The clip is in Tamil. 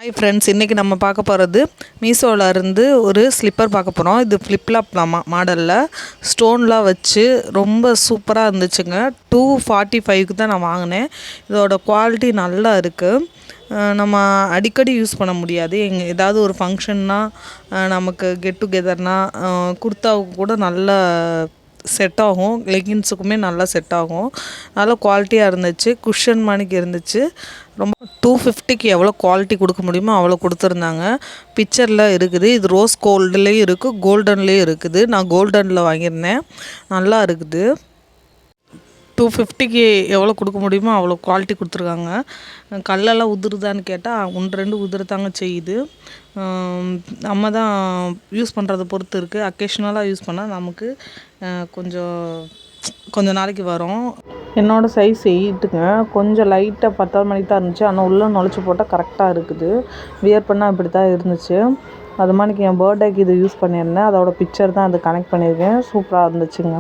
ஹாய் ஃப்ரெண்ட்ஸ், இன்றைக்கி நம்ம பார்க்க போகிறது மீஷோவில் இருந்து ஒரு ஸ்லிப்பர் பார்க்க போகிறோம். இது ஃப்ளிப்லாப் மாடலில் ஸ்டோன்லாம் வச்சு ரொம்ப சூப்பராக இருந்துச்சுங்க. 245க்கு தான் நான் வாங்கினேன். இதோட குவாலிட்டி நல்லா இருக்குது. நம்ம அடிக்கடி யூஸ் பண்ண முடியாது. ஏதாவது ஒரு ஃபங்க்ஷன்னா, நமக்கு கெட் டுகெதர்னால் குர்த்தாவுக்கு கூட நல்ல செட் ஆகும். லெகின்ஸுக்குமே நல்லா செட் ஆகும். நல்லா குவாலிட்டியாக இருந்துச்சு. குஷன் மாணிக்கு இருந்துச்சு. ரொம்ப 250க்கு எவ்வளோ குவாலிட்டி கொடுக்க முடியுமோ அவ்வளோ கொடுத்துருந்தாங்க. பிக்சரில் இருக்குது. இது ரோஸ் கோல்டுலேயும் இருக்குது, கோல்டன்லேயும் இருக்குது. நான் கோல்டனில் வாங்கியிருந்தேன். நல்லா இருக்குது. 250க்கு எவ்வளோ கொடுக்க முடியுமோ அவ்வளோ குவாலிட்டி கொடுத்துருக்காங்க. கல்லெல்லாம் உதிருதான்னு கேட்டால் 1-2 உதிரத்தாங்க செய்யுது. நம்ம தான் யூஸ் பண்ணுறத பொறுத்து இருக்குது. அக்கேஷ்னலாக யூஸ் பண்ணால் நமக்கு கொஞ்சம் நாளைக்கு வரும். என்னோடய சைஸ் 8ங்க. கொஞ்சம் லைட்டாக 10 மணிக்கு தான் இருந்துச்சு. ஆனால் உள்ளே நுழைச்சி போட்டால் கரெக்டாக இருக்குது. வியர் பண்ணால் இப்படி தான் இருந்துச்சு. அது மாதிரிக்கு என் பர்த்டேக்கு இது யூஸ் பண்ணியிருந்தேன். அதோட பிக்சர் தான் அது கனெக்ட் பண்ணியிருக்கேன். சூப்பராக இருந்துச்சுங்க.